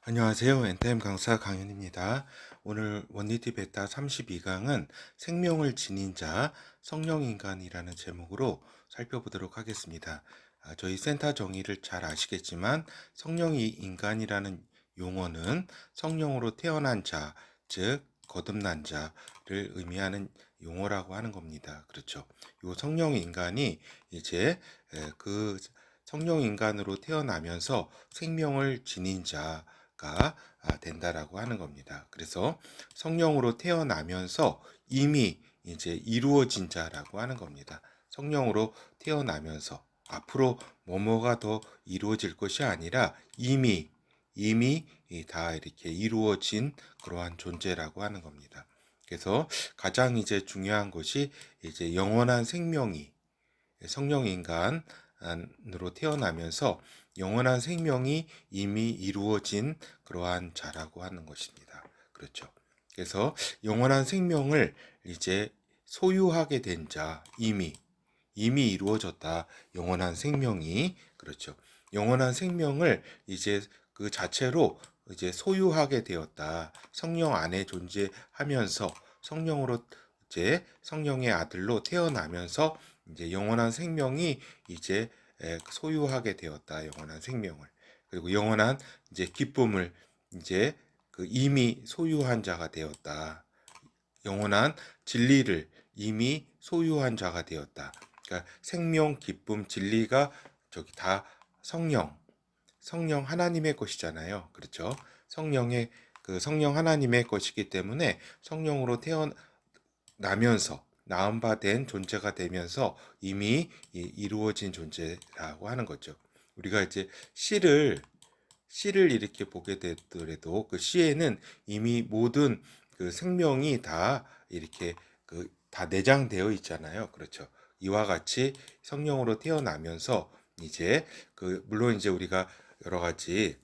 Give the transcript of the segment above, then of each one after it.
안녕하세요. 엔타임 강사 강윤입니다. 오늘 원리티 베타 32강은 생명을 지닌 자, 성령인간이라는 제목으로 살펴보도록 하겠습니다. 저희 센터 정의를 잘 아시겠지만 성령이 인간이라는 용어는 성령으로 태어난 자, 즉 거듭난 자를 의미하는 용어라고 하는 겁니다. 그렇죠. 요 성령 인간이 이제 그 성령 인간으로 태어나면서 생명을 지닌 자가 된다라고 하는 겁니다. 그래서 성령으로 태어나면서 이미 이제 이루어진 자라고 하는 겁니다. 성령으로 태어나면서 앞으로 뭐뭐가 더 이루어질 것이 아니라 이미 다 이렇게 이루어진 그러한 존재라고 하는 겁니다. 그래서 가장 이제 중요한 것이 이제 영원한 생명이 성령 인간으로 태어나면서 영원한 생명이 이미 이루어진 그러한 자라고 하는 것입니다. 그렇죠. 그래서 영원한 생명을 이제 소유하게 된 자, 이미 이루어졌다. 영원한 생명이 그렇죠. 영원한 생명을 이제 그 자체로 이제 소유하게 되었다. 성령 안에 존재하면서 성령으로 이제 성령의 아들로 태어나면서 이제 영원한 생명이 이제 소유하게 되었다. 영원한 생명을. 그리고 영원한 이제 기쁨을 이제 그 이미 소유한 자가 되었다. 영원한 진리를 이미 소유한 자가 되었다. 그러니까 생명, 기쁨, 진리가 저기 다 성령 하나님의 것이잖아요. 그렇죠? 성령 하나님의 것이기 때문에 성령으로 태어나면서 나음 바 된 존재가 되면서 이미 이루어진 존재라고 하는 거죠. 우리가 이제 씨를 이렇게 보게 되더라도 그 씨에는 이미 모든 그 생명이 다 이렇게 그 다 내장되어 있잖아요. 그렇죠. 이와 같이 성령으로 태어나면서 이제 그 물론 이제 우리가 여러 가지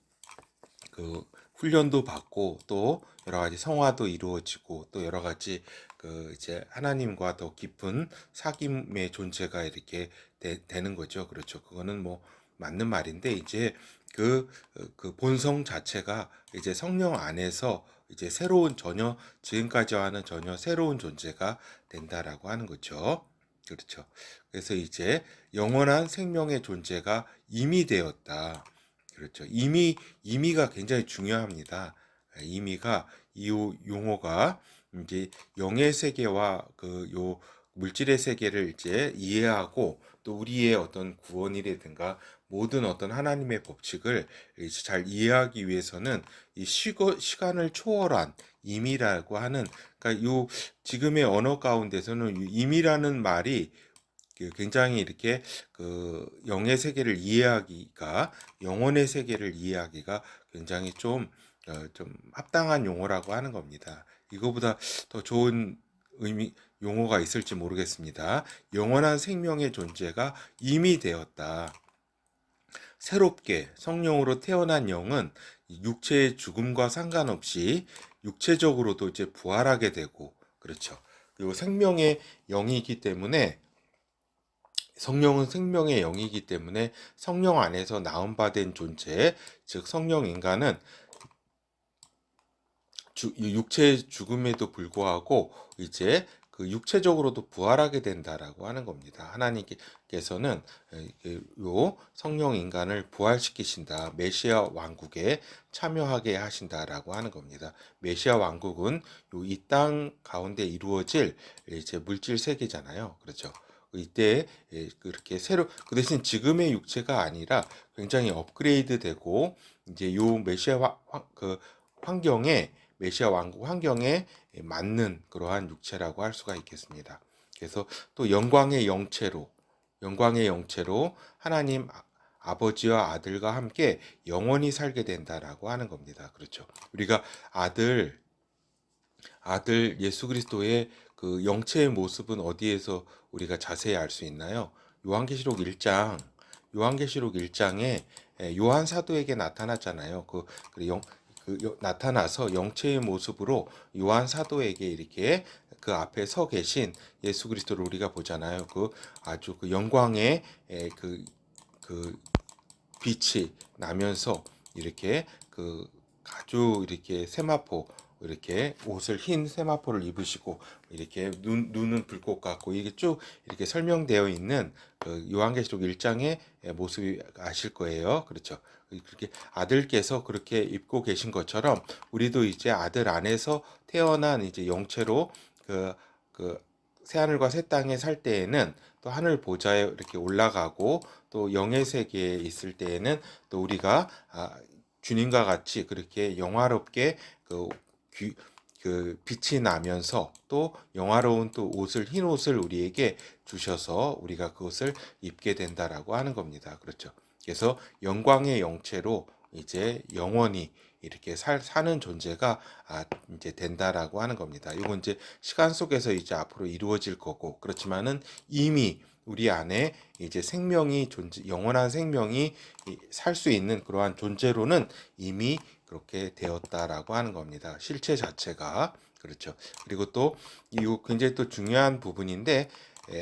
그 훈련도 받고 또 여러 가지 성화도 이루어지고 또 여러 가지 그 이제 하나님과 더 깊은 사귐의 존재가 이렇게 되는 거죠. 그렇죠. 그거는 뭐 맞는 말인데 이제 그 본성 자체가 이제 성령 안에서 이제 새로운 전혀 지금까지와는 전혀 새로운 존재가 된다라고 하는 거죠. 그렇죠. 그래서 이제 영원한 생명의 존재가 이미 되었다. 그렇죠. 이미가 굉장히 중요합니다. 이미가 이 용어가 이제 영의 세계와 그 요 물질의 세계를 이제 이해하고 또 우리의 어떤 구원이라든가 모든 어떤 하나님의 법칙을 이제 잘 이해하기 위해서는 이 시간을 초월한 임이라고 하는 그러니까 요 지금의 언어 가운데서는 이 임이라는 말이 굉장히 이렇게 그 영의 세계를 이해하기가 영혼의 세계를 이해하기가 굉장히 좀 합당한 용어라고 하는 겁니다. 이거보다 더 좋은 용어가 있을지 모르겠습니다. 영원한 생명의 존재가 이미 되었다. 새롭게 성령으로 태어난 영은 육체의 죽음과 상관없이 육체적으로도 이제 부활하게 되고 그렇죠. 그리고 생명의 영이기 때문에 성령은 생명의 영이기 때문에 성령 안에서 나음받은 존재, 즉 성령 인간은 육체의 죽음에도 불구하고 이제 그 육체적으로도 부활하게 된다라고 하는 겁니다. 하나님께서는 요 성령 인간을 부활시키신다. 메시아 왕국에 참여하게 하신다라고 하는 겁니다. 메시아 왕국은 이 땅 가운데 이루어질 이제 물질 세계잖아요. 그렇죠. 이때 그렇게 새로 그 대신 지금의 육체가 아니라 굉장히 업그레이드 되고 이제 요 그 환경에 메시아 왕국 환경에 맞는 그러한 육체라고 할 수가 있겠습니다. 그래서 또 영광의 영체로 하나님 아버지와 아들과 함께 영원히 살게 된다라고 하는 겁니다. 그렇죠. 우리가 아들 예수 그리스도의 그 영체의 모습은 어디에서 우리가 자세히 알 수 있나요? 요한계시록 1장에 요한 사도에게 나타났잖아요. 나타나서 영체의 모습으로 요한 사도에게 이렇게 그 앞에 서 계신 예수 그리스도를 우리가 보잖아요. 그 아주 그 영광의 그 빛이 나면서 이렇게 그 아주 이렇게 세마포 이렇게 옷을 흰 세마포를 입으시고 이렇게 눈은 불꽃 같고 이게 쭉 이렇게 설명되어 있는 그 요한계시록 1장의 모습이 아실 거예요. 그렇죠. 그렇게 아들께서 그렇게 입고 계신 것처럼 우리도 이제 아들 안에서 태어난 이제 영체로 그 새하늘과 새 땅에 살 때에는 또 하늘 보좌에 이렇게 올라가고 또 영의 세계에 있을 때에는 또 우리가 주님과 같이 그렇게 영화롭게 그, 그 빛이 나면서 또 영화로운 또 옷을 흰 옷을 우리에게 주셔서 우리가 그것을 입게 된다라고 하는 겁니다. 그렇죠. 그래서 영광의 영체로 이제 영원히 이렇게 사는 존재가 이제 된다라고 하는 겁니다. 이건 이제 시간 속에서 이제 앞으로 이루어질 거고 그렇지만은 이미 우리 안에 이제 생명이 영원한 생명이 살 수 있는 그러한 존재로는 이미 그렇게 되었다라고 하는 겁니다. 실체 자체가 그렇죠. 그리고 또 이거 굉장히 또 중요한 부분인데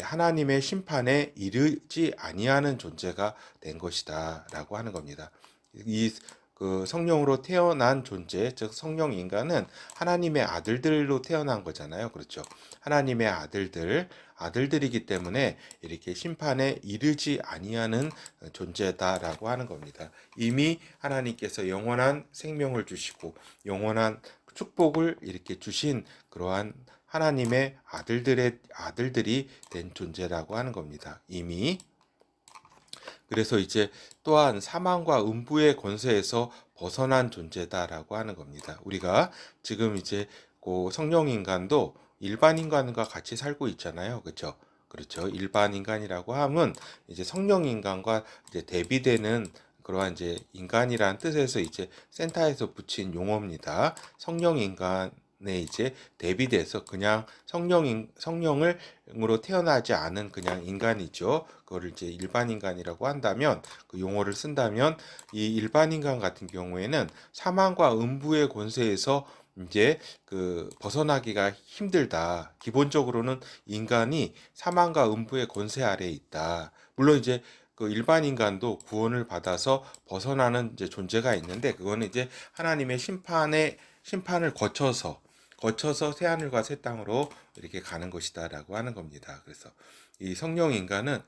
하나님의 심판에 이르지 아니하는 존재가 된 것이다라고 하는 겁니다. 이 그 성령으로 태어난 존재, 즉 성령 인간은 하나님의 아들들로 태어난 거잖아요. 그렇죠. 하나님의 아들들이기 때문에 이렇게 심판에 이르지 아니하는 존재다라고 하는 겁니다. 이미 하나님께서 영원한 생명을 주시고 영원한 축복을 이렇게 주신 그러한 하나님의 아들들이 된 존재라고 하는 겁니다. 이미. 그래서 이제 또한 사망과 음부의 권세에서 벗어난 존재다라고 하는 겁니다. 우리가 지금 이제 그 성령 인간도 일반 인간과 같이 살고 있잖아요. 그렇죠? 그렇죠. 일반 인간이라고 하면 이제 성령 인간과 이제 대비되는 그러한 이제 인간이란 뜻에서 이제 센터에서 붙인 용어입니다. 성령 인간에 이제 대비돼서 그냥 성령으로 태어나지 않은 그냥 인간이죠. 그거를 이제 일반 인간이라고 한다면 그 용어를 쓴다면 이 일반 인간 같은 경우에는 사망과 음부의 권세에서 이제 그 벗어나기가 힘들다. 기본적으로는 인간이 사망과 음부의 권세 아래에 있다. 물론 이제 그 일반 인간도 구원을 받아서 벗어나는 이제 존재가 있는데 그거는 이제 하나님의 심판을 거쳐서 새 하늘과 새 땅으로 이렇게 가는 것이다라고 하는 겁니다. 그래서 이 성령 인간은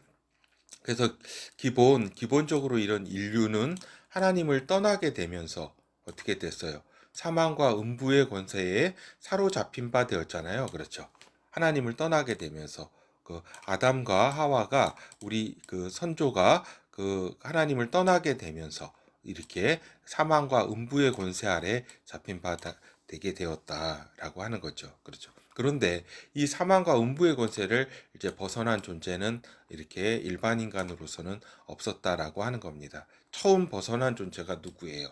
그래서 기본적으로 이런 인류는 하나님을 떠나게 되면서 어떻게 됐어요? 사망과 음부의 권세에 사로잡힌 바 되었잖아요. 그렇죠. 하나님을 떠나게 되면서 그 아담과 하와가 우리 그 선조가 그 하나님을 떠나게 되면서 이렇게 사망과 음부의 권세 아래 잡힌 바 되게 되었다라고 하는 거죠. 그렇죠. 그런데 이 사망과 음부의 권세를 이제 벗어난 존재는 이렇게 일반 인간으로서는 없었다라고 하는 겁니다. 처음 벗어난 존재가 누구예요?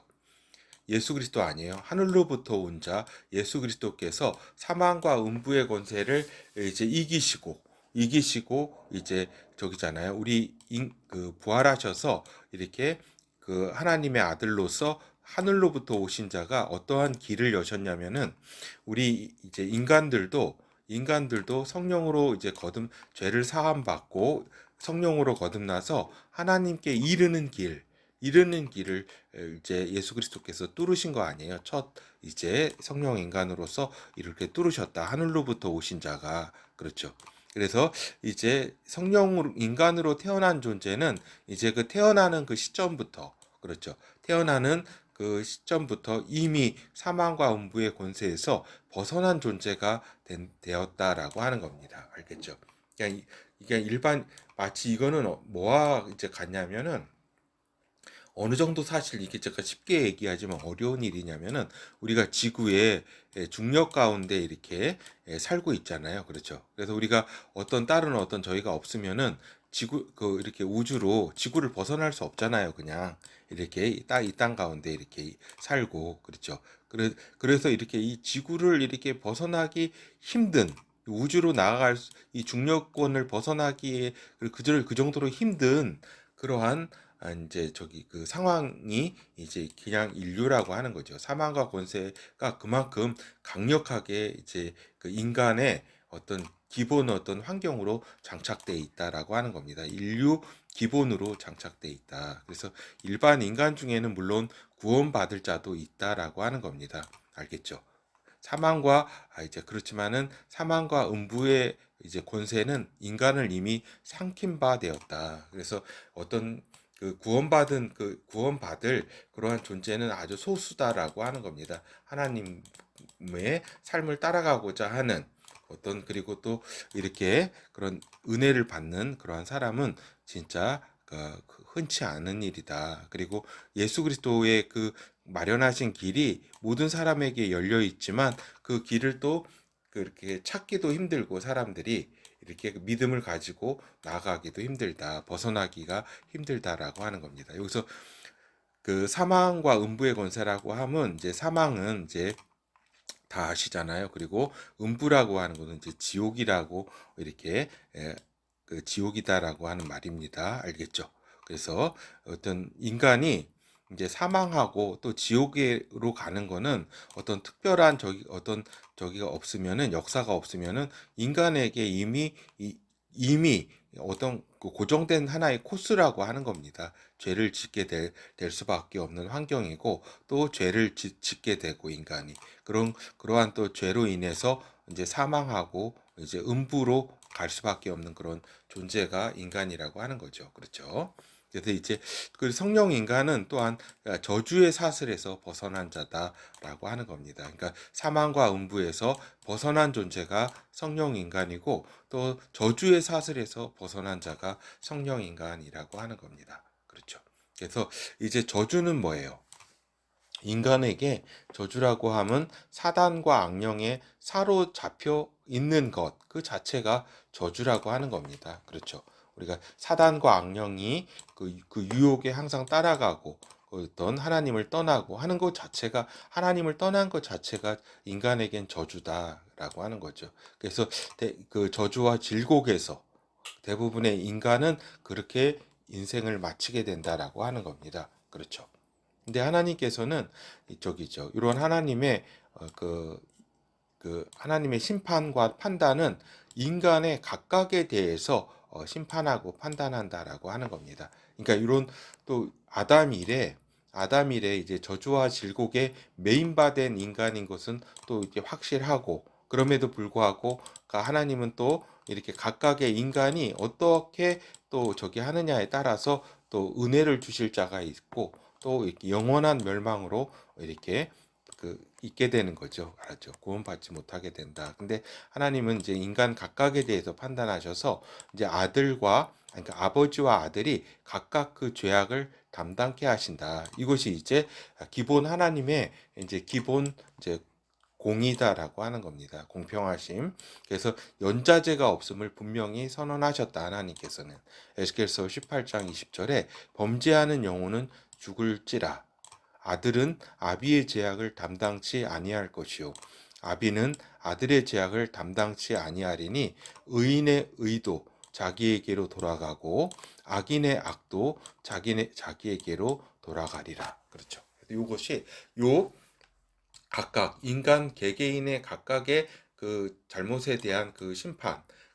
예수 그리스도 아니에요. 하늘로부터 온 자 예수 그리스도께서 사망과 음부의 권세를 이제 이기시고 이제 저기잖아요. 그 부활하셔서 이렇게 그 하나님의 아들로서 하늘로부터 오신 자가 어떠한 길을 여셨냐면은 우리 이제 인간들도 성령으로 이제 죄를 사함 받고 성령으로 거듭나서 하나님께 이르는 길을 이제 예수 그리스도께서 뚫으신 거 아니에요. 첫 이제 성령 인간으로서 이렇게 뚫으셨다. 하늘로부터 오신 자가 그렇죠. 그래서 이제 성령 인간으로 태어난 존재는 이제 그 태어나는 그 시점부터 그렇죠. 태어나는 그 시점부터 이미 사망과 음부의 권세에서 벗어난 존재가 되었다라고 하는 겁니다. 알겠죠? 그냥 이게 마치 이거는 뭐와 이제 같냐면은 어느 정도 사실 이게 제가 쉽게 얘기하지만 어려운 일이냐면은 우리가 지구의 중력 가운데 이렇게 살고 있잖아요. 그렇죠. 그래서 우리가 다른 어떤 저희가 없으면은 이렇게 우주로 지구를 벗어날 수 없잖아요. 그냥 이렇게 이 땅 가운데 이렇게 살고 그렇죠. 그래서 이렇게 이 지구를 이렇게 벗어나기 힘든 우주로 이 중력권을 벗어나기에 그 정도로 힘든 그러한 이제 그 상황이 이제 그냥 인류라고 하는 거죠. 사망과 권세가 그만큼 강력하게 이제 그 인간의 어떤 기본 어떤 환경으로 장착돼 있다라고 하는 겁니다. 인류 기본으로 장착돼 있다. 그래서 일반 인간 중에는 물론 구원받을 자도 있다라고 하는 겁니다. 알겠죠? 사망과 이제 그렇지만은 사망과 음부의 이제 권세는 인간을 이미 삼킨 바 되었다. 그래서 어떤 구원받을 그러한 존재는 아주 소수다라고 하는 겁니다. 하나님의 삶을 따라가고자 하는 그리고 또 이렇게 그런 은혜를 받는 그러한 사람은 진짜 흔치 않은 일이다. 그리고 예수 그리스도의 마련하신 길이 모든 사람에게 열려 있지만 그 길을 또 그렇게 찾기도 힘들고 사람들이 이렇게 믿음을 가지고 나아가기도 힘들다. 벗어나기가 힘들다라고 하는 겁니다. 여기서 사망과 음부의 권세라고 하면 이제 사망은 이제 다 아시잖아요. 그리고 음부라고 하는 것은 이제 지옥이라고 이렇게 지옥이다라고 하는 말입니다. 알겠죠? 그래서 어떤 인간이 이제 사망하고 또 지옥으로 가는 거는 어떤 특별한 저기가 없으면은 역사가 없으면은 인간에게 이미 어떤 고정된 하나의 코스라고 하는 겁니다. 죄를 짓게 될 수밖에 없는 환경이고 또 죄를 짓게 되고 인간이 그러한 또 죄로 인해서 이제 사망하고 이제 음부로 갈 수밖에 없는 그런 존재가 인간이라고 하는 거죠. 그렇죠? 그래서 이제 그 성령 인간은 또한 저주의 사슬에서 벗어난 자다라고 하는 겁니다. 그러니까 사망과 음부에서 벗어난 존재가 성령 인간이고 또 저주의 사슬에서 벗어난 자가 성령 인간이라고 하는 겁니다. 그렇죠? 그래서 이제 저주는 뭐예요? 인간에게 저주라고 함은 사단과 악령에 사로잡혀 있는 것, 그 자체가 저주라고 하는 겁니다. 그렇죠. 우리가 사단과 악령이 그 유혹에 항상 따라가고 어떤 하나님을 떠나고 하는 것 자체가 하나님을 떠난 것 자체가 인간에겐 저주다라고 하는 거죠. 그래서 그 저주와 질곡에서 대부분의 인간은 그렇게 인생을 마치게 된다라고 하는 겁니다. 그렇죠. 근데 하나님께서는 이쪽이죠. 이런 하나님의 하나님의 심판과 판단은 인간의 각각에 대해서 심판하고 판단한다라고 하는 겁니다. 그러니까 이런 또 아담 이래 이제 저주와 질곡에 메인바된 인간인 것은 또 이제 확실하고 그럼에도 불구하고 하나님은 또 이렇게 각각의 인간이 어떻게 또 저기 하느냐에 따라서 또 은혜를 주실 자가 있고 또 이렇게 영원한 멸망으로 이렇게 있게 되는 거죠. 알았죠? 구원받지 못하게 된다. 근데 하나님은 이제 인간 각각에 대해서 판단하셔서 이제 그러니까 아버지와 아들이 각각 그 죄악을 담당케 하신다. 이것이 이제 기본 하나님의 이제 기본 이제 공의다라고 하는 겁니다. 공평하심. 그래서 연자제가 없음을 분명히 선언하셨다. 하나님께서는 에스겔서 18장 20절에 범죄하는 영혼은 죽을지라 아들은 아비의 죄악을 담당치 아니할 것이요 아비는 아들의 죄악을 담당치 아니하리니 의인의 의도 자기에게로 돌아가고 악인의 악도 자기에게로 돌아가리라. 그렇죠. 이것이 요 각각 인간 개개인의 각각의 그 잘못에 대한 그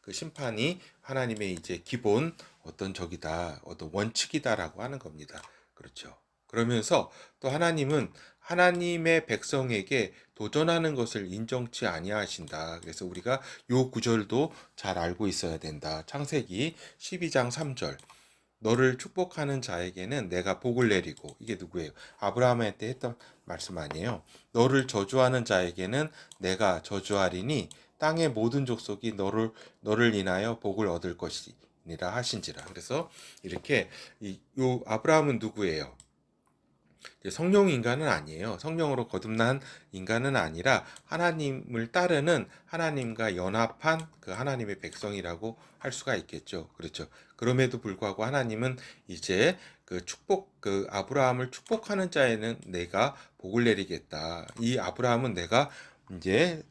심판이 하나님의 이제 기본 어떤 원칙이다라고 하는 겁니다. 그렇죠. 그러면서 또 하나님은 하나님의 백성에게 도전하는 것을 인정치 아니하신다. 그래서 우리가 요 구절도 잘 알고 있어야 된다. 창세기 12장 3절. 너를 축복하는 자에게는 내가 복을 내리고 이게 누구예요? 아브라함한테 했던 말씀 아니에요. 너를 저주하는 자에게는 내가 저주하리니 땅의 모든 족속이 너를 인하여 복을 얻을 것이니라 하신지라. 그래서 이렇게 요 아브라함은 누구예요? 성령 인간은 아니에요. 성령으로 거듭난 인간은 아니라 하나님을 따르는 하나님과 연합한 그 하나님의 백성이라고 할 수가 있겠죠. 그렇죠. 그럼에도 불구하고 하나님은 이제 그 아브라함을 축복하는 자에는 내가 복을 내리겠다. 이 아브라함은 내가 이제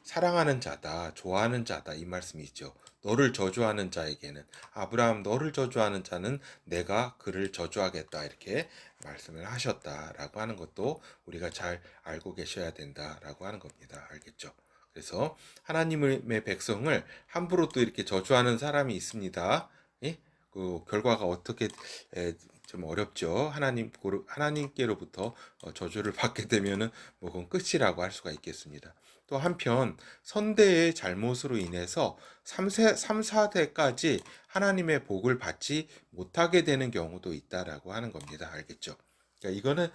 사랑하는 자다, 좋아하는 자다 이 말씀이죠. 너를 저주하는 자에게는 아브라함 너를 저주하는 자는 내가 그를 저주하겠다 이렇게 말씀을 하셨다라고 하는 것도 우리가 잘 알고 계셔야 된다라고 하는 겁니다. 알겠죠? 그래서 하나님의 백성을 함부로 또 이렇게 저주하는 사람이 있습니다. 예? 그 결과가 어떻게 좀 어렵죠. 하나님께로부터 저주를 받게 되면은 뭐 그건 끝이라고 할 수가 있겠습니다. 또 한편 선대의 잘못으로 인해서 3, 4대까지 하나님의 복을 받지 못하게 되는 경우도 있다라고 하는 겁니다. 알겠죠? 그러니까 이거는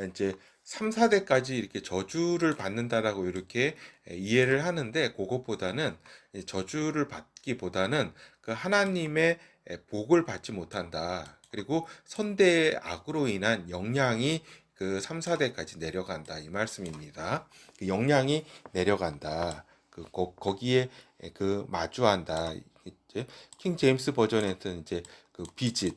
이제 3, 4대까지 이렇게 저주를 받는다라고 이렇게 이해를 하는데, 그것보다는 저주를 받기보다는 그 하나님의 복을 받지 못한다. 그리고 선대의 악으로 인한 영향이 그 3, 4대까지 내려간다, 이 말씀입니다. 그 영향이 내려간다. 거기에 그 마주한다. 이제 킹 제임스 버전에서는 이제 그 비짓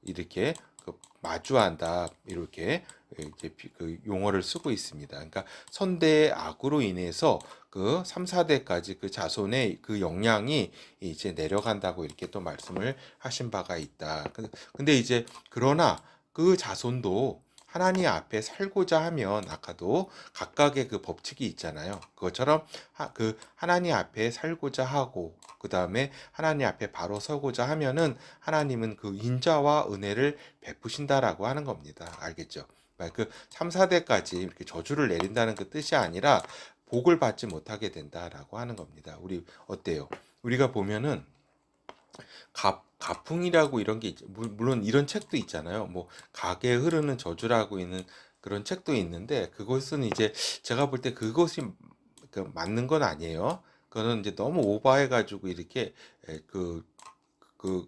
이렇게 그 마주한다, 이렇게 이제 그 용어를 쓰고 있습니다. 그러니까 선대의 악으로 인해서 그 3, 4대까지 그 자손의 그 영향이 이제 내려간다고 이렇게 또 말씀을 하신 바가 있다. 근데 이제 그러나 그 자손도 하나님 앞에 살고자 하면 아까도 각각의 그 법칙이 있잖아요. 그것처럼 그 하나님 앞에 살고자 하고 그 다음에 하나님 앞에 바로 서고자 하면은 하나님은 그 인자와 은혜를 베푸신다라고 하는 겁니다. 알겠죠? 그 3, 4대까지 이렇게 저주를 내린다는 그 뜻이 아니라 복을 받지 못하게 된다라고 하는 겁니다. 우리 어때요? 우리가 보면은 가풍이라고 이런 게 물론 이런 책도 있잖아요. 뭐 가게에 흐르는 저주라고 있는 그런 책도 있는데, 그것은 이제 제가 볼 때 그것이 맞는 건 아니에요. 그거는 이제 너무 오버해가지고 이렇게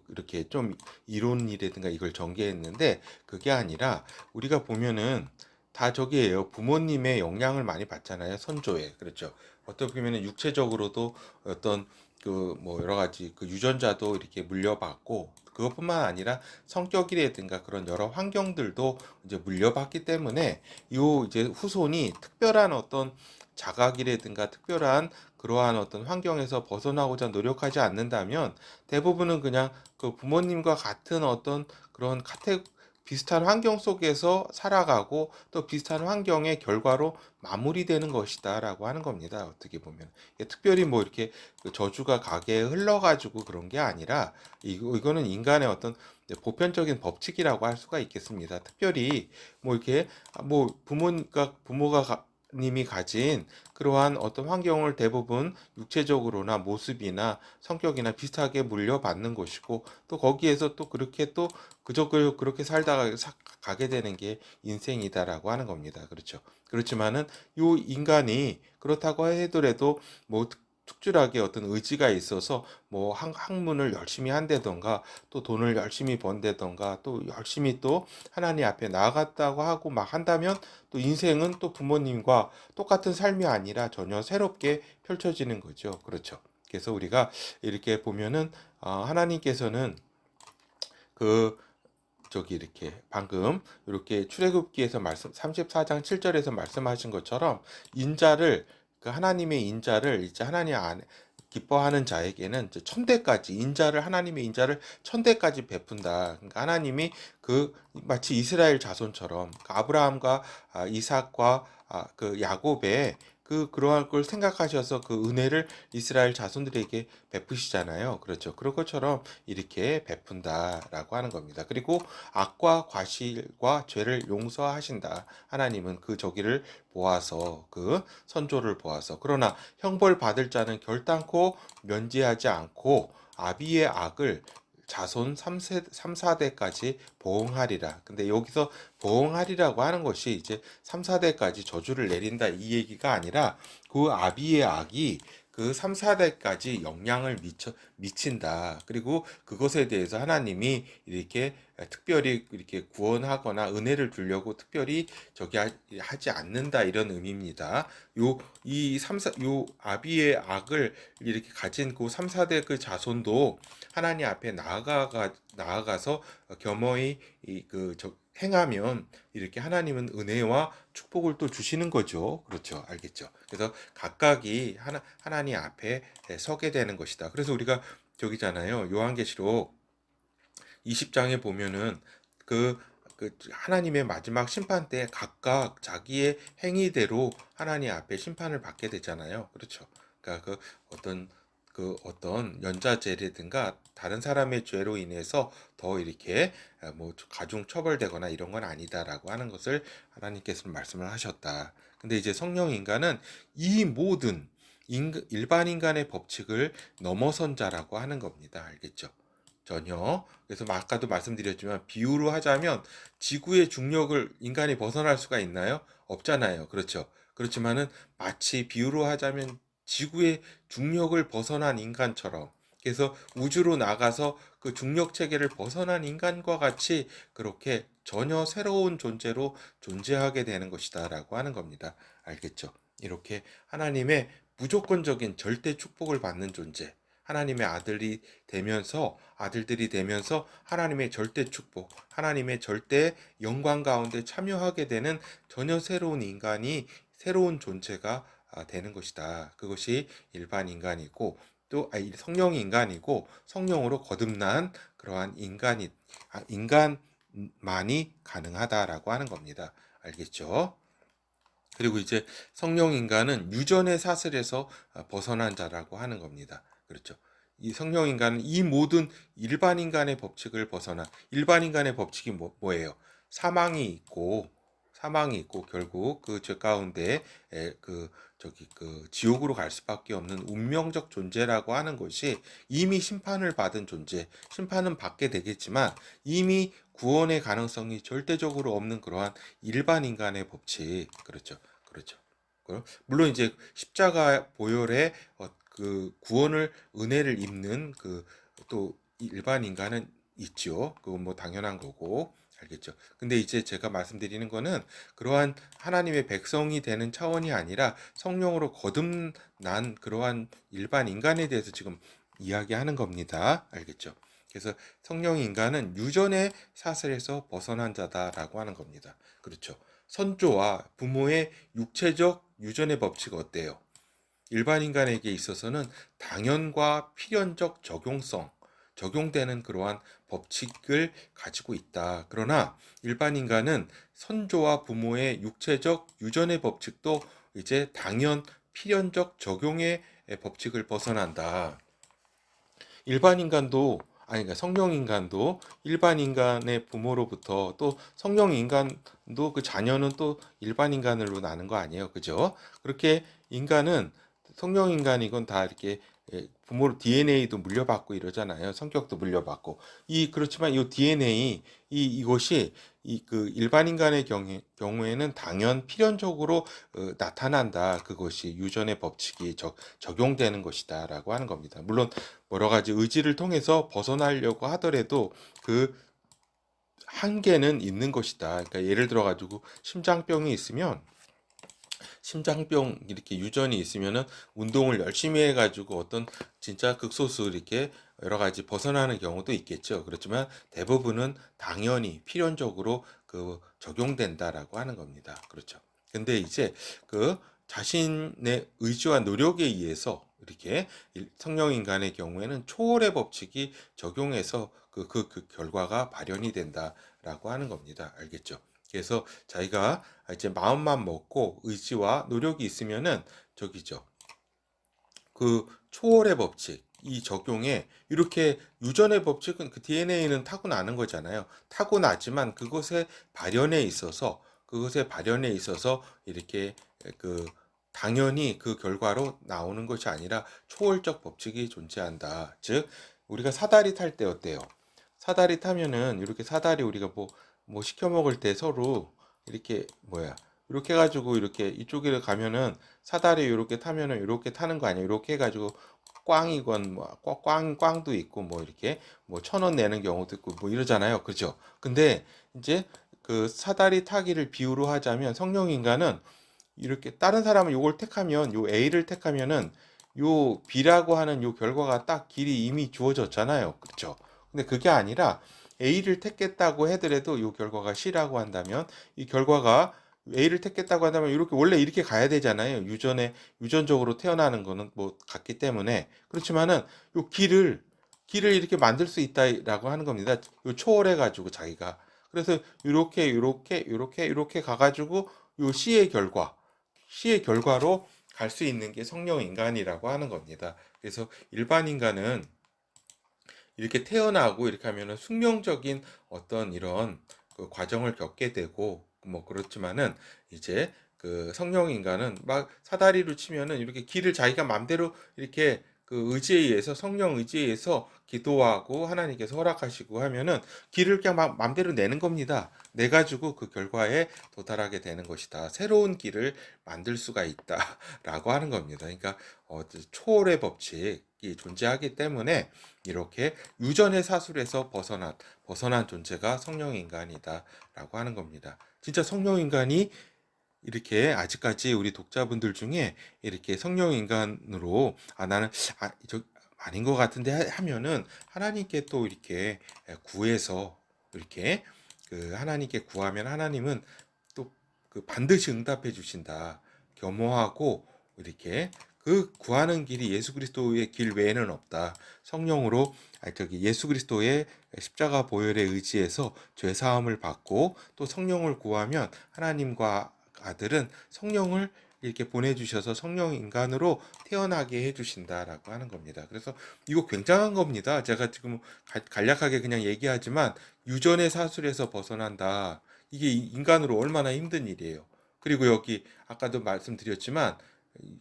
이렇게 좀 이론이라든가 이걸 전개했는데, 그게 아니라 우리가 보면은 다 저기에요. 부모님의 영향을 많이 받잖아요. 선조에. 그렇죠. 어떻게 보면은 육체적으로도 어떤 그 뭐 여러 가지 그 유전자도 이렇게 물려받고, 그것뿐만 아니라 성격이라든가 그런 여러 환경들도 이제 물려받기 때문에 요 이제 후손이 특별한 어떤 자각이라든가 특별한 그러한 어떤 환경에서 벗어나고자 노력하지 않는다면 대부분은 그냥 그 부모님과 같은 어떤 그런 비슷한 환경 속에서 살아가고 또 비슷한 환경의 결과로 마무리되는 것이다라고 하는 겁니다. 어떻게 보면 특별히 뭐 이렇게 그 저주가 가게에 흘러가지고 그런 게 아니라 이거는 인간의 어떤 보편적인 법칙이라고 할 수가 있겠습니다. 특별히 뭐 이렇게 뭐 부모가 님이 가진 그러한 어떤 환경을 대부분 육체적으로나 모습이나 성격이나 비슷하게 물려받는 것이고, 또 거기에서 또 그렇게 또 그저 그렇게 살다가 가게 되는 게 인생이다라고 하는 겁니다. 그렇죠. 그렇지만은 요 인간이 그렇다고 하더라도 뭐 특출하게 어떤 의지가 있어서 뭐 학문을 열심히 한다던가 또 돈을 열심히 번다던가 또 열심히 또 하나님 앞에 나아갔다고 하고 막 한다면 또 인생은 또 부모님과 똑같은 삶이 아니라 전혀 새롭게 펼쳐지는 거죠. 그렇죠. 그래서 우리가 이렇게 보면은 하나님께서는 그 저기 이렇게 방금 이렇게 출애굽기에서 말씀 34장 7절에서 말씀하신 것처럼 인자를 그 하나님의 인자를 이제 하나님 안에 기뻐하는 자에게는 이제 천대까지 하나님의 인자를 천대까지 베푼다. 그러니까 하나님이 그 마치 이스라엘 자손처럼 그 아브라함과 이삭과 그 야곱의 그러한 걸 생각하셔서 그 은혜를 이스라엘 자손들에게 베푸시잖아요. 그렇죠. 그런 것처럼 이렇게 베푼다라고 하는 겁니다. 그리고 악과 과실과 죄를 용서하신다. 하나님은 그 저기를 보아서 그 선조를 보아서, 그러나 형벌 받을 자는 결단코 면제하지 않고 아비의 악을 자손 3, 4대까지 보응하리라. 근데 여기서 보응하리라고 하는 것이 이제 3, 4대까지 저주를 내린다 이 얘기가 아니라 그 아비의 악이 그 3, 4대까지 영향을 미친다. 그리고 그것에 대해서 하나님이 이렇게 특별히 이렇게 구원하거나 은혜를 주려고 특별히 하지 않는다, 이런 의미입니다. 요 아비의 악을 이렇게 가진 그 3, 4대 그 자손도 하나님 앞에 나아가서 겸허히 행하면 이렇게 하나님은 은혜와 축복을 또 주시는 거죠. 그렇죠. 알겠죠. 그래서 각각이 하나님 앞에 서게 되는 것이다. 그래서 우리가 저기잖아요. 요한계시록 20장에 보면은 그 하나님의 마지막 심판 때 각각 자기의 행위대로 하나님 앞에 심판을 받게 되잖아요. 그렇죠. 그러니까 어떤 연좌죄라든가 다른 사람의 죄로 인해서 더 이렇게 뭐 가중 처벌되거나 이런 건 아니다라고 하는 것을 하나님께서 말씀을 하셨다. 근데 이제 성령 인간은 이 모든 일반 인간의 법칙을 넘어선 자라고 하는 겁니다. 알겠죠? 전혀. 그래서 아까도 말씀드렸지만 비유로 하자면 지구의 중력을 인간이 벗어날 수가 있나요? 없잖아요. 그렇죠. 그렇지만은 마치 비유로 하자면 지구의 중력을 벗어난 인간처럼, 그래서 우주로 나가서 그 중력 체계를 벗어난 인간과 같이 그렇게 전혀 새로운 존재로 존재하게 되는 것이다라고 하는 겁니다. 알겠죠? 이렇게 하나님의 무조건적인 절대 축복을 받는 존재, 하나님의 아들들이 되면서 하나님의 절대 축복, 하나님의 절대 영광 가운데 참여하게 되는 전혀 새로운 인간이, 새로운 존재가 되는 것이다. 그것이 일반 인간이고, 또 성령 인간이고, 성령으로 거듭난 그러한 인간만이 가능하다라고 하는 겁니다. 알겠죠? 그리고 이제 성령 인간은 유전의 사슬에서 벗어난 자라고 하는 겁니다. 그렇죠. 이 성령 인간은 이 모든 일반 인간의 법칙을 벗어나, 일반 인간의 법칙이 뭐예요? 사망이 있고 결국 그 죄 가운데 지옥으로 갈 수밖에 없는 운명적 존재라고 하는 것이 이미 심판을 받은 존재, 심판은 받게 되겠지만 이미 구원의 가능성이 절대적으로 없는 그러한 일반 인간의 법칙, 그렇죠, 그렇죠. 물론 이제 십자가 보혈의 그 구원을, 은혜를 입는 그 또 일반 인간은 있죠. 그건 뭐 당연한 거고, 알겠죠. 근데 이제 제가 말씀드리는 거는 그러한 하나님의 백성이 되는 차원이 아니라 성령으로 거듭난 그러한 일반 인간에 대해서 지금 이야기하는 겁니다. 알겠죠. 그래서 성령 인간은 유전의 사슬에서 벗어난 자다라고 하는 겁니다. 그렇죠. 선조와 부모의 육체적 유전의 법칙 어때요? 일반 인간에게 있어서는 당연과 필연적 적용되는 그러한 법칙을 가지고 있다. 그러나 일반 인간은 선조와 부모의 육체적 유전의 법칙도 이제 당연, 필연적 적용의 법칙을 벗어난다. 일반 인간도, 그러니까 성령 인간도 일반 인간의 부모로부터, 또 성령 인간도 그 자녀는 또 일반 인간으로 나는 거 아니에요. 그죠? 그렇게 인간은 성령 인간이건 다 이렇게 부모로 DNA도 물려받고 이러잖아요. 성격도 물려받고. 그렇지만 이 DNA, 이것이 그 일반 인간의 경우에는 당연 필연적으로 나타난다. 그것이 유전의 법칙이 적용되는 것이다라고 하는 겁니다. 물론 여러 가지 의지를 통해서 벗어나려고 하더라도 그 한계는 있는 것이다. 그러니까 예를 들어 가지고 심장병 이렇게 유전이 있으면은 운동을 열심히 해가지고 어떤 진짜 극소수 이렇게 여러 가지 벗어나는 경우도 있겠죠. 그렇지만 대부분은 당연히 필연적으로 그 적용된다라고 하는 겁니다. 그렇죠. 근데 이제 그 자신의 의지와 노력에 의해서 이렇게 성령 인간의 경우에는 초월의 법칙이 적용해서 그 결과가 발현이 된다라고 하는 겁니다. 알겠죠? 그래서 자기가 이제 마음만 먹고 의지와 노력이 있으면은 저기죠. 그 초월의 법칙, 이 적용에 이렇게 유전의 법칙은 그 DNA는 타고나는 거잖아요. 타고나지만 그것의 발현에 있어서 이렇게 그 당연히 그 결과로 나오는 것이 아니라 초월적 법칙이 존재한다. 즉 우리가 사다리 탈 때 어때요? 사다리 타면은 이렇게 사다리 우리가 뭐 시켜 먹을 때 서로 이렇게 이렇게 해가지고 이렇게 이쪽으로 가면은 사다리 이렇게 타면은 이렇게 타는 거 아니에요? 이렇게 해가지고 꽝이건 꽝도 있고 뭐 이렇게 뭐 1,000원 내는 경우도 있고 뭐 이러잖아요. 그죠? 근데 이제 그 사다리 타기를 비유로 하자면 성령 인간은 이렇게 다른 사람은 요걸 택하면, 요 A를 택하면은 요 B라고 하는 요 결과가 딱 길이 이미 주어졌잖아요. 그렇죠? 근데 그게 아니라 A를 택했다고 하더라도 요 결과가 C라고 한다면, 이 결과가 A를 택했다고 한다면 이렇게 원래 이렇게 가야 되잖아요. 유전적으로 태어나는 거는 뭐 같기 때문에. 그렇지만은 요 길을 이렇게 만들 수 있다라고 하는 겁니다. 요 초월해 가지고 자기가. 그래서 이렇게 가가지고 요 C의 결과로 갈 수 있는 게 성령 인간이라고 하는 겁니다. 그래서 일반 인간은 이렇게 태어나고 이렇게 하면은 숙명적인 어떤 이런 그 과정을 겪게 되고 뭐 그렇지만은 이제 그 성령 인간은 막 사다리로 치면은 이렇게 길을 자기가 맘대로 이렇게 그 의지에 의해서 성령 의지에 의해서 기도하고 하나님께서 허락하시고 하면은 길을 그냥 막 맘대로 내는 겁니다. 내 가지고 그 결과에 도달하게 되는 것이다. 새로운 길을 만들 수가 있다라고 하는 겁니다. 그러니까 초월의 법칙이 존재하기 때문에 이렇게 유전의 사슬에서 벗어난 존재가 성령 인간이다라고 하는 겁니다. 진짜 성령 인간이 이렇게 아직까지 우리 독자분들 중에 이렇게 성령 인간으로 나는 저 아닌 것 같은데 하면은 하나님께 또 이렇게 구해서 이렇게 그 하나님께 구하면 하나님은 또 그 반드시 응답해 주신다. 겸허하고 이렇게 그 구하는 길이 예수 그리스도의 길 외에는 없다. 성령으로 예수 그리스도의 십자가 보혈에 의지해서 죄 사함을 받고 또 성령을 구하면 하나님과 아들은 성령을 이렇게 보내주셔서 성령 인간으로 태어나게 해주신다라고 하는 겁니다. 그래서 이거 굉장한 겁니다. 제가 지금 간략하게 그냥 얘기하지만 유전의 사슬에서 벗어난다. 이게 인간으로 얼마나 힘든 일이에요. 그리고 여기 아까도 말씀드렸지만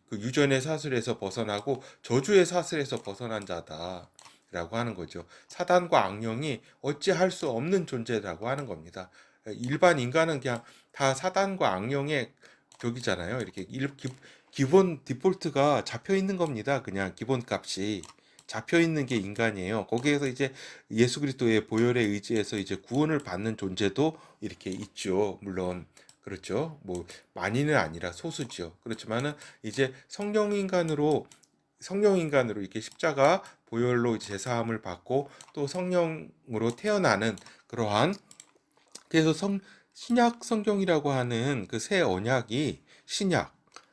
그 유전의 사슬에서 벗어나고 저주의 사슬에서 벗어난 자다. 라고 하는 거죠. 사단과 악령이 어찌할 수 없는 존재라고 하는 겁니다. 일반 인간은 그냥 다 사단과 악령의 격이잖아요. 이렇게 기본 디폴트가 잡혀 있는 겁니다. 그냥 기본 값이 잡혀 있는 게 인간이에요. 거기에서 이제 예수 그리스도의 보혈에 의지해서 이제 구원을 받는 존재도 이렇게 있죠. 물론 그렇죠. 뭐 많이는 아니라 소수죠. 그렇지만은 이제 성령 인간으로 이렇게 십자가 보혈로 제사함을 받고 또 성령으로 태어나는 그러한 그래서 신약 성경이라고 하는 그 새 언약이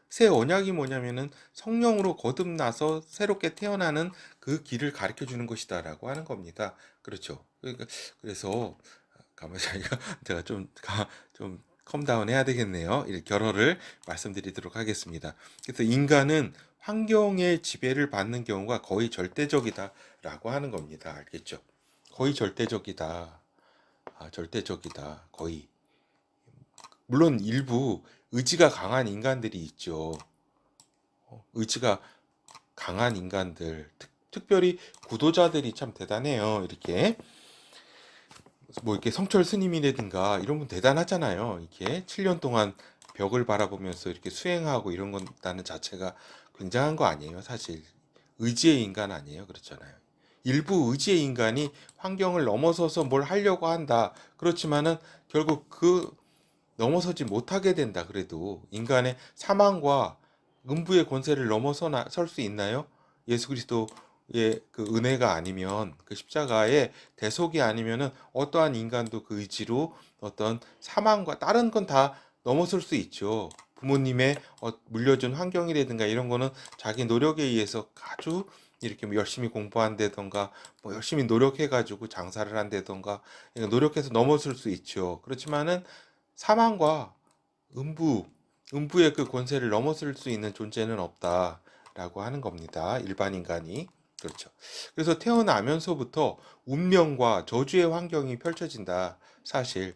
새 언약이 뭐냐면은 성령으로 거듭나서 새롭게 태어나는 그 길을 가르쳐 주는 것이다라고 하는 겁니다. 그렇죠. 그러니까 그래서 가만히 제가 좀 컴다운 해야 되겠네요. 이렇게 결어를 말씀드리도록 하겠습니다. 그래서 인간은 환경의 지배를 받는 경우가 거의 절대적이다라고 하는 겁니다. 알겠죠? 거의 절대적이다. 절대적이다. 거의. 물론 일부 의지가 강한 인간들이 있죠. 의지가 강한 인간들, 특별히 구도자들이 참 대단해요. 이렇게 뭐 이렇게 성철 스님이라든가 이런 분 대단하잖아요. 이렇게 7년 동안 벽을 바라보면서 이렇게 수행하고 이런 건다는 자체가 굉장한 거 아니에요. 사실 의지의 인간 아니에요. 그렇잖아요. 일부 의지의 인간이 환경을 넘어서서 뭘 하려고 한다. 그렇지만은 결국 그 넘어서지 못하게 된다. 그래도 인간의 사망과 음부의 권세를 설 수 있나요? 예수 그리스도의 그 은혜가 아니면 그 십자가의 대속이 아니면은 어떠한 인간도 그 의지로 어떤 사망과 다른 건 다 넘어설 수 있죠. 부모님의 물려준 환경이라든가 이런 거는 자기 노력에 의해서 아주 이렇게 뭐 열심히 공부한다던가 뭐 열심히 노력해가지고 장사를 한다던가 노력해서 넘어설 수 있죠. 그렇지만은 사망과 음부, 음부의 그 권세를 넘어설 수 있는 존재는 없다라고 하는 겁니다. 일반 인간이. 그렇죠. 그래서 태어나면서부터 운명과 저주의 환경이 펼쳐진다. 사실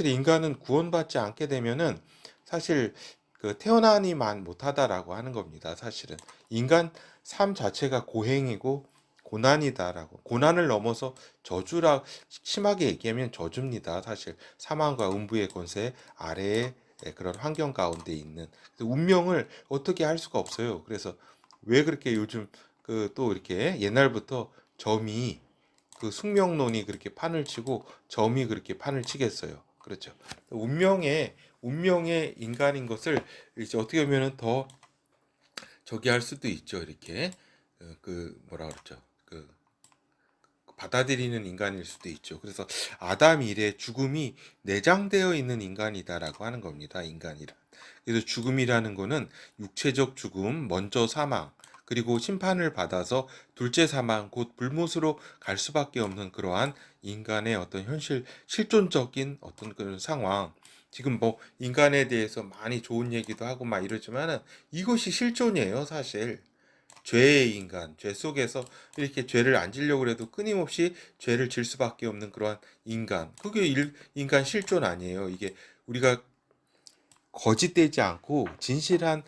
인간은 구원받지 않게 되면은 사실 그 태어나니만 못하다라고 하는 겁니다. 사실은 인간 삶 자체가 고행이고 고난이다라고 고난을 넘어서 저주라 심하게 얘기하면 저주입니다. 사실 사망과 음부의 권세 아래에 그런 환경 가운데 있는 운명을 어떻게 할 수가 없어요. 그래서 왜 그렇게 요즘 그 또 이렇게 옛날부터 점이 그 숙명론이 그렇게 판을 치고 점이 그렇게 판을 치겠어요. 그렇죠. 운명의 인간인 것을 이제 어떻게 보면은 더 저기 할 수도 있죠. 이렇게 그 뭐라 그러죠. 그 받아들이는 인간일 수도 있죠. 그래서 아담 이래 죽음이 내장되어 있는 인간이다라고 하는 겁니다. 인간이란. 그래서 죽음이라는 거는 육체적 죽음, 먼저 사망, 그리고 심판을 받아서 둘째 사망, 곧 불못으로 갈 수밖에 없는 그러한 인간의 어떤 현실, 실존적인 어떤 그런 상황, 지금 뭐 인간에 대해서 많이 좋은 얘기도 하고 막 이러지만은 이것이 실존이에요, 사실. 죄의 인간, 죄 속에서 이렇게 죄를 안 지려고 해도 끊임없이 죄를 질 수밖에 없는 그러한 인간. 그게 인간 실존 아니에요. 이게 우리가 거짓되지 않고 진실한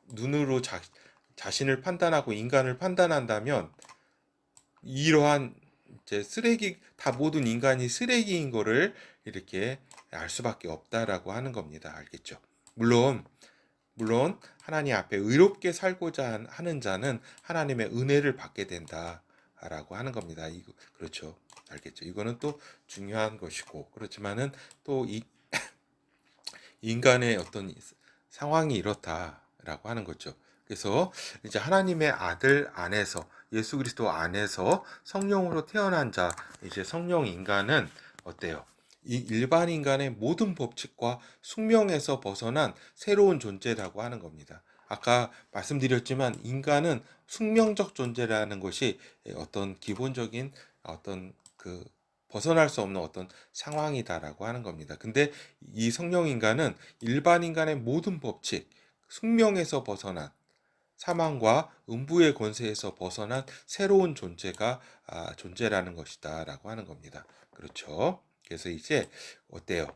눈으로 자신을 판단하고 인간을 판단한다면 이러한 이제 쓰레기 다 모든 인간이 쓰레기인 거를 이렇게 알 수밖에 없다라고 하는 겁니다. 알겠죠? 물론 하나님 앞에 의롭게 살고자 하는 자는 하나님의 은혜를 받게 된다라고 하는 겁니다. 이거 그렇죠. 알겠죠? 이거는 또 중요한 것이고 그렇지만은 또 이 인간의 어떤 상황이 이렇다라고 하는 거죠. 그래서 이제 하나님의 아들 안에서 예수 그리스도 안에서 성령으로 태어난 자 이제 성령 인간은 어때요? 이 일반 인간의 모든 법칙과 숙명에서 벗어난 새로운 존재라고 하는 겁니다. 아까 말씀드렸지만 인간은 숙명적 존재라는 것이 어떤 기본적인 어떤 그 벗어날 수 없는 어떤 상황이다라고 하는 겁니다. 근데 이 성령 인간은 일반 인간의 모든 법칙, 숙명에서 벗어난 사망과 음부의 권세에서 벗어난 새로운 존재라는 것이다라고 하는 겁니다. 그렇죠? 그래서 이제 어때요?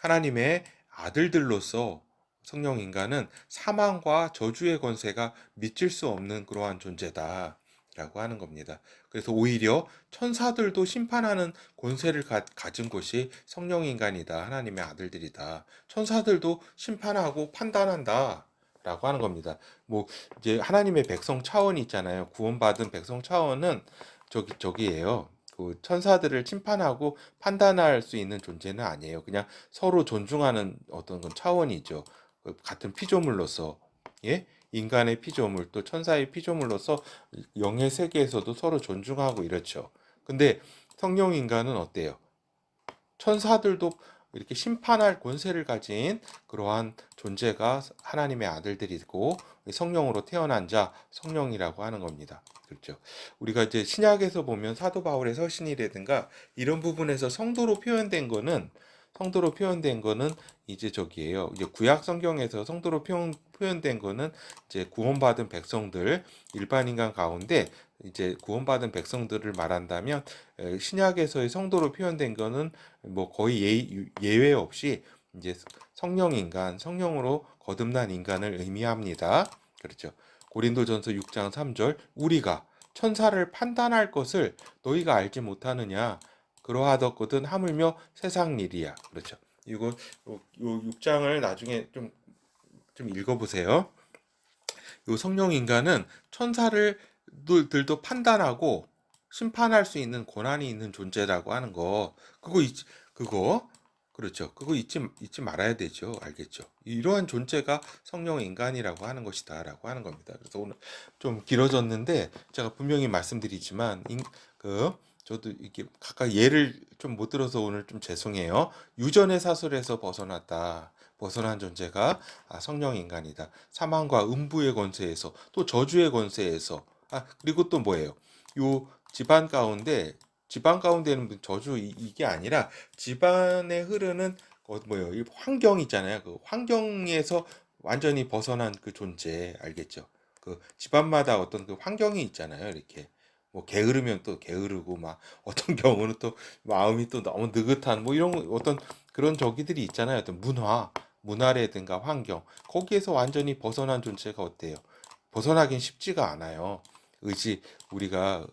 하나님의 아들들로서 성령 인간은 사망과 저주의 권세가 미칠 수 없는 그러한 존재다라고 하는 겁니다. 그래서 오히려 천사들도 심판하는 권세를 가진 것이 성령 인간이다. 하나님의 아들들이다. 천사들도 심판하고 판단한다. 라고 하는 겁니다. 뭐 이제 하나님의 백성 차원이 있잖아요. 구원받은 백성 차원은 저기예요. 그 천사들을 심판하고 판단할 수 있는 존재는 아니에요. 그냥 서로 존중하는 어떤 그 차원이죠. 같은 피조물로서 예? 인간의 피조물 또 천사의 피조물로서 영의 세계에서도 서로 존중하고 이렇죠. 근데 성령 인간은 어때요? 천사들도 이렇게 심판할 권세를 가진 그러한 존재가 하나님의 아들들이고 성령으로 태어난 자 성령이라고 하는 겁니다. 그렇죠. 우리가 이제 신약에서 보면 사도 바울의 서신이라든가 이런 부분에서 성도로 표현된 거는 이제 저기예요. 이제 구약 성경에서 성도로 표현된 거는 이제 구원받은 백성들 일반 인간 가운데 이제 구원받은 백성들을 말한다면 신약에서의 성도로 표현된 거는 뭐 거의 예외 없이 이제 성령 인간, 성령으로 거듭난 인간을 의미합니다. 그렇죠. 고린도전서 6장 3절 우리가 천사를 판단할 것을 너희가 알지 못하느냐 그러하더거든 하물며 세상 일이야. 그렇죠. 이거 요 6장을 나중에 좀 읽어보세요. 요 성령 인간은 천사들도 판단하고 심판할 수 있는 권한이 있는 존재라고 하는 거 그거 그렇죠. 그거 잊지 말아야 되죠. 알겠죠? 이러한 존재가 성령 인간이라고 하는 것이다라고 하는 겁니다. 그래서 오늘 좀 길어졌는데 제가 분명히 말씀드리지만 저도 이게 각각 예를 좀 못 들어서 오늘 좀 죄송해요. 유전의 사슬에서 벗어난 존재가 성령 인간이다. 사망과 음부의 권세에서 또 저주의 권세에서 그리고 또 뭐예요? 요 집안 가운데는 저주 이게 아니라 집안에 흐르는 뭐예요? 이 환경 있잖아요. 그 환경에서 완전히 벗어난 그 존재 알겠죠? 그 집안마다 어떤 그 환경이 있잖아요. 이렇게 뭐 게으르면 또 게으르고 막 어떤 경우는 또 마음이 또 너무 느긋한 뭐 이런 어떤 그런 저기들이 있잖아요. 어떤 문화라든가 환경 거기에서 완전히 벗어난 존재가 어때요? 벗어나긴 쉽지가 않아요. 우리가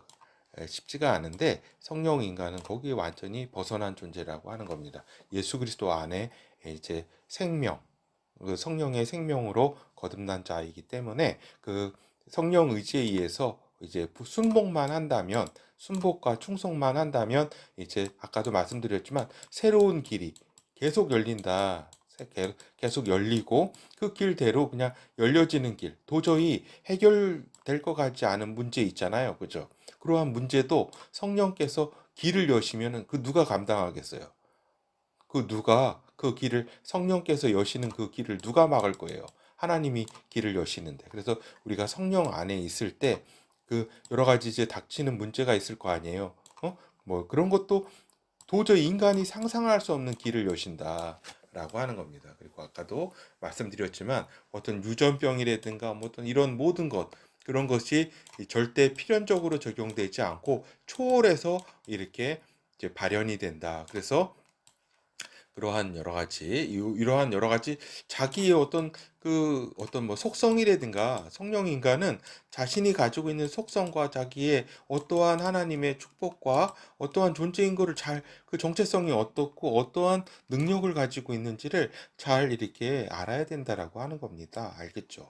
쉽지가 않은데 성령 인간은 거기에 완전히 벗어난 존재라고 하는 겁니다. 예수 그리스도 안에 이제 그 성령의 생명으로 거듭난 자이기 때문에 그 성령 의지에 의해서 이제 순복과 충성만 한다면 이제 아까도 말씀드렸지만 새로운 길이 계속 열린다. 계속 열리고 그 길대로 그냥 열려지는 길 도저히 해결될 것 같지 않은 문제 있잖아요. 그죠? 그러한 문제도 성령께서 길을 여시면은 그 누가 감당하겠어요? 성령께서 여시는 그 길을 누가 막을 거예요? 하나님이 길을 여시는데. 그래서 우리가 성령 안에 있을 때 그 여러 가지 이제 닥치는 문제가 있을 거 아니에요. 뭐 그런 것도 도저히 인간이 상상할 수 없는 길을 여신다. 라고 하는 겁니다. 그리고 아까도 말씀드렸지만 어떤 유전병이라든가 뭐 어떤 이런 모든 것 그런 것이 절대 필연적으로 적용되지 않고 초월해서 이렇게 이제 발현이 된다. 그래서 그러한 여러 가지 이러한 여러 가지 자기의 어떤 뭐 속성이라든가 성령 인간은 자신이 가지고 있는 속성과 자기의 어떠한 하나님의 축복과 어떠한 존재인 거를 잘 그 정체성이 어떻고 어떠한 능력을 가지고 있는지를 잘 이렇게 알아야 된다라고 하는 겁니다. 알겠죠?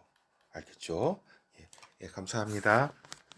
알겠죠? 예, 예, 감사합니다.